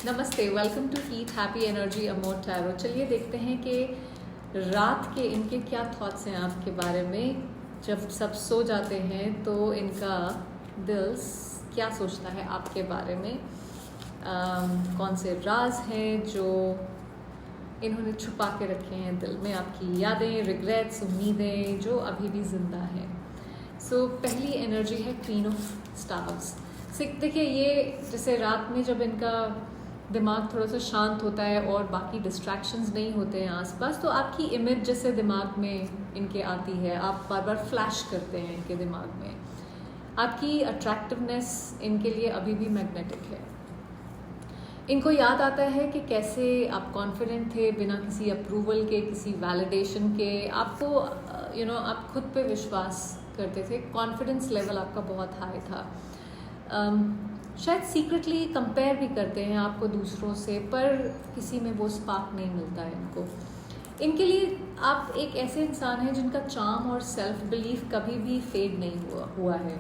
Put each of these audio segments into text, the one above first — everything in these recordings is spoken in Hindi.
नमस्ते, welcome to eat happy energy amor tarot. चलिए देखते हैं कि रात के इनके क्या थॉट्स हैं आपके बारे में। जब सब सो जाते हैं तो इनका दिल क्या सोचता है आपके बारे में। कौन से राज हैं जो इन्होंने छुपा के रखे हैं दिल में, आपकी यादें, रिग्रेट्स, उम्मीदें जो अभी भी जिंदा हैं। सो पहली एनर्जी है क्वीन ऑफ स्टार्स। देखिए, ये जैसे रात में जब इनका दिमाग थोड़ा सा शांत होता है और बाकी डिस्ट्रैक्शंस नहीं होते हैं आसपास, तो आपकी इमेज जैसे दिमाग में इनके आती है, आप बार बार फ्लैश करते हैं इनके दिमाग में। आपकी अट्रैक्टिवनेस इनके लिए अभी भी मैग्नेटिक है। इनको याद आता है कि कैसे आप कॉन्फिडेंट थे बिना किसी अप्रूवल के, किसी वैलिडेशन के। आपको आप खुद पे विश्वास करते थे, कॉन्फिडेंस लेवल आपका बहुत हाई था। शायद सीक्रेटली कंपेयर भी करते हैं आपको दूसरों से, पर किसी में वो स्पार्क नहीं मिलता है इनको। इनके लिए आप एक ऐसे इंसान हैं जिनका चार्म और सेल्फ बिलीफ कभी भी फेड नहीं हुआ है।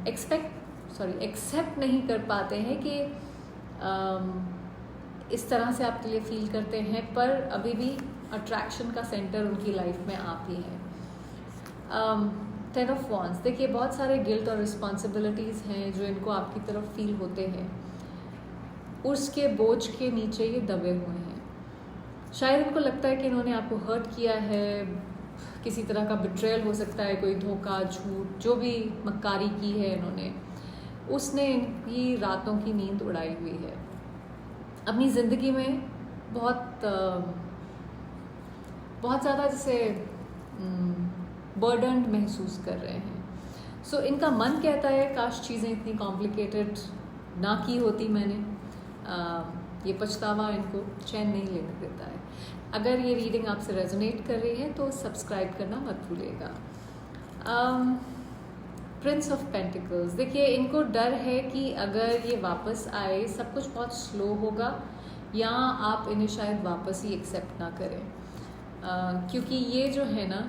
एक्सेप्ट नहीं कर पाते हैं कि इस तरह से आपके लिए फील करते हैं, पर अभी भी अट्रैक्शन का सेंटर उनकी लाइफ में आप ही हैं। 10 ऑफ वॉन्ड्स, देखिए बहुत सारे गिल्ट और रिस्पॉन्सिबिलिटीज़ हैं जो इनको आपकी तरफ फील होते हैं। उसके बोझ के नीचे ये दबे हुए हैं। शायद इनको लगता है कि इन्होंने आपको हर्ट किया है, किसी तरह का बिट्रेयल हो सकता है, कोई धोखा, झूठ, जो भी मक्कारी की है इन्होंने, उसने इनकी रातों की नींद उड़ाई हुई है। अपनी ज़िंदगी में बहुत ज़्यादा जैसे बर्डन्ड महसूस कर रहे हैं। सो इनका मन कहता है काश चीज़ें इतनी कॉम्प्लिकेटेड ना की होती मैंने। ये पछतावा इनको चैन नहीं लेने देता है। अगर ये रीडिंग आपसे रेजोनेट कर रही है तो सब्सक्राइब करना मत भूलिएगा। प्रिंस ऑफ पेंटिकल्स, देखिए इनको डर है कि अगर ये वापस आए सब कुछ बहुत स्लो होगा, या आप इन्हें शायद वापस ही एक्सेप्ट ना करें। क्योंकि ये जो है ना,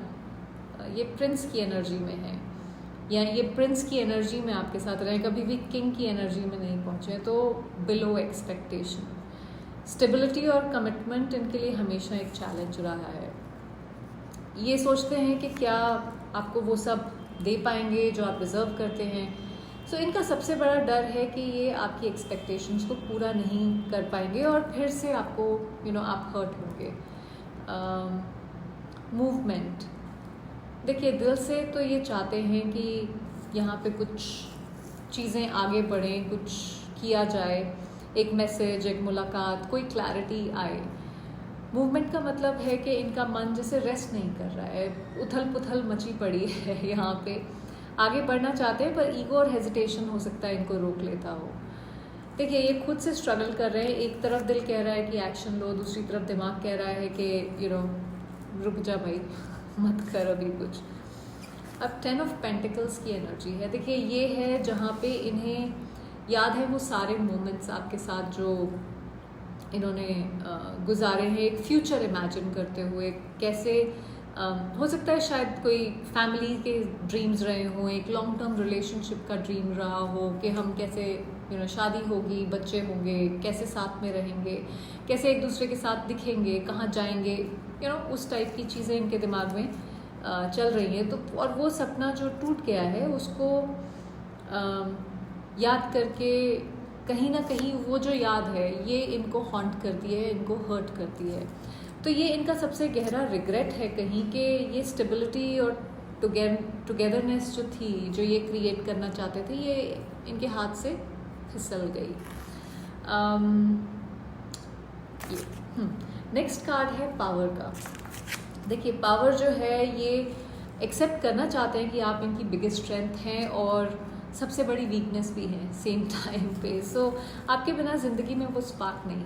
ये प्रिंस की एनर्जी में है, या ये प्रिंस की एनर्जी में आपके साथ रहे, कभी भी किंग की एनर्जी में नहीं पहुंचे, तो बिलो एक्सपेक्टेशन। स्टेबिलिटी और कमिटमेंट इनके लिए हमेशा एक चैलेंज रहा है। ये सोचते हैं कि क्या आपको वो सब दे पाएंगे जो आप डिज़र्व करते हैं। सो इनका सबसे बड़ा डर है कि ये आपकी एक्सपेक्टेशंस को पूरा नहीं कर पाएंगे और फिर से आपको आप हर्ट होंगे। मूवमेंट, देखिए दिल से तो ये चाहते हैं कि यहाँ पे कुछ चीज़ें आगे बढ़ें, कुछ किया जाए, एक मैसेज, एक मुलाकात, कोई क्लैरिटी आए। मूवमेंट का मतलब है कि इनका मन जैसे रेस्ट नहीं कर रहा है, उथल पुथल मची पड़ी है यहाँ पे। आगे बढ़ना चाहते हैं पर ईगो और हेजिटेशन हो सकता है इनको रोक लेता हो। देखिए ये खुद से स्ट्रगल कर रहे हैं। एक तरफ दिल कह रहा है कि एक्शन लो, दूसरी तरफ दिमाग कह रहा है कि रुक जा भाई, मत कर अभी कुछ। अब 10 ऑफ पेंटिकल्स की एनर्जी है। देखिए ये है जहाँ पे इन्हें याद है वो सारे मोमेंट्स आपके साथ जो इन्होंने गुजारे हैं, एक फ्यूचर इमेजिन करते हुए। कैसे हो सकता है शायद कोई फैमिली के ड्रीम्स रहे हों, एक लॉन्ग टर्म रिलेशनशिप का ड्रीम रहा हो कि हम कैसे शादी होगी, बच्चे होंगे, कैसे साथ में रहेंगे, कैसे एक दूसरे के साथ दिखेंगे, कहाँ जाएंगे, उस टाइप की चीज़ें इनके दिमाग में चल रही हैं। तो और वो सपना जो टूट गया है उसको याद करके कहीं ना कहीं वो जो याद है ये इनको हॉन्ट करती है, इनको हर्ट करती है। तो ये इनका सबसे गहरा रिग्रेट है कहीं कि ये स्टेबिलिटी और टुगेदरनेस जो थी, जो ये क्रिएट करना चाहते थे, ये इनके हाथ से फिसल गई। नेक्स्ट कार्ड है पावर का। देखिए पावर जो है ये एक्सेप्ट करना चाहते हैं कि आप इनकी बिगेस्ट स्ट्रेंथ हैं और सबसे बड़ी वीकनेस भी है सेम टाइम पे। सो आपके बिना ज़िंदगी में वो स्पार्क नहीं है।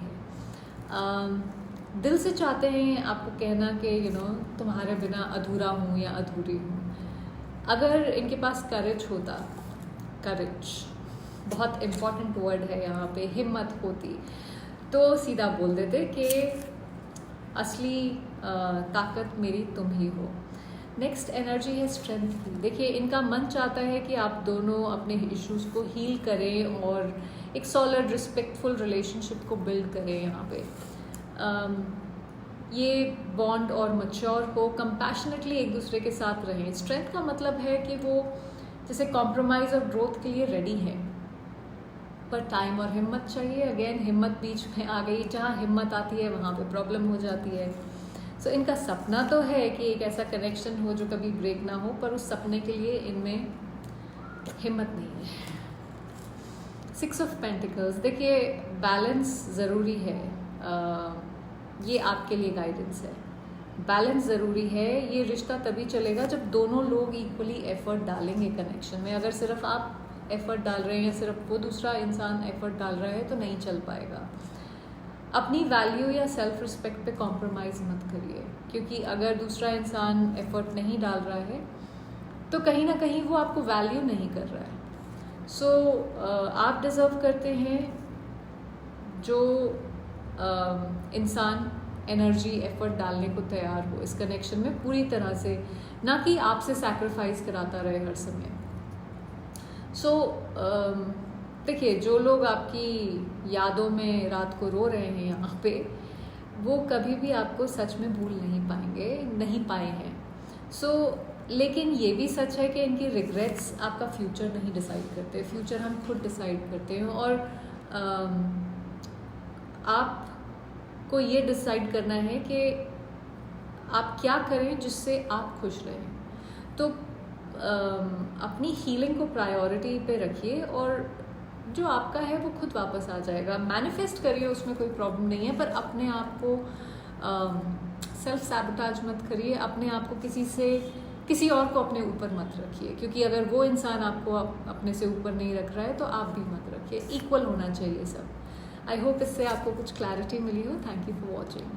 दिल से चाहते हैं आपको कहना कि तुम्हारे बिना अधूरा हूँ या अधूरी हूँ। अगर इनके पास करेज होता, करेज बहुत इम्पॉर्टेंट वर्ड है यहाँ पे, हिम्मत होती, तो सीधा बोल देते कि असली ताकत मेरी तुम ही हो। नेक्स्ट एनर्जी है स्ट्रेंथ की। देखिए इनका मन चाहता है कि आप दोनों अपने इश्यूज़ को हील करें और एक सॉलिड रिस्पेक्टफुल रिलेशनशिप को बिल्ड करें यहाँ पे। ये बॉन्ड और मच्योर हो, कंपैशनेटली एक दूसरे के साथ रहें। स्ट्रेंथ का मतलब है कि वो जैसे कॉम्प्रोमाइज़ और ग्रोथ के लिए रेडी है, पर टाइम और हिम्मत चाहिए। अगेन हिम्मत बीच में आ गई, जहाँ हिम्मत आती है वहाँ पे प्रॉब्लम हो जाती है। सो इनका सपना तो है कि एक ऐसा कनेक्शन हो जो कभी ब्रेक ना हो, पर उस सपने के लिए इनमें हिम्मत नहीं है। 6 ऑफ पेंटिकल्स, देखिए बैलेंस ज़रूरी है। ये आपके लिए गाइडेंस है। बैलेंस ज़रूरी है। ये रिश्ता तभी चलेगा जब दोनों लोग इक्वली एफर्ट डालेंगे कनेक्शन में। अगर सिर्फ आप एफर्ट डाल रहे हैं या सिर्फ वो दूसरा इंसान एफर्ट डाल रहा है तो नहीं चल पाएगा। अपनी वैल्यू या सेल्फ रिस्पेक्ट पे कॉम्प्रोमाइज़ मत करिए, क्योंकि अगर दूसरा इंसान एफर्ट नहीं डाल रहा है तो कहीं ना कहीं वो आपको वैल्यू नहीं कर रहा है। सो आप डिज़र्व करते हैं जो इंसान एनर्जी एफर्ट डालने को तैयार हो इस कनेक्शन में पूरी तरह से, ना कि आपसे सैक्रिफाइस कराता रहे हर समय। सो देखिए, जो लोग आपकी यादों में रात को रो रहे हैं यहाँ पे, वो कभी भी आपको सच में भूल नहीं पाए हैं। सो लेकिन ये भी सच है कि इनकी रिग्रेट्स आपका फ्यूचर नहीं डिसाइड करते। फ्यूचर हम खुद डिसाइड करते हैं, और आपको ये डिसाइड करना है कि आप क्या करें जिससे आप खुश रहें। तो अपनी हीलिंग को प्रायोरिटी पे रखिए, और जो आपका है वो खुद वापस आ जाएगा। मैनिफेस्ट करिए, उसमें कोई प्रॉब्लम नहीं है, पर अपने आप को सेल्फ सैबोटाज मत करिए। अपने आप को किसी और को अपने ऊपर मत रखिए, क्योंकि अगर वो इंसान आपको अपने से ऊपर नहीं रख रहा है तो आप भी मत रखिए। इक्वल होना चाहिए सब। आई होप इससे आपको कुछ क्लैरिटी मिली हो। Thank you for watching.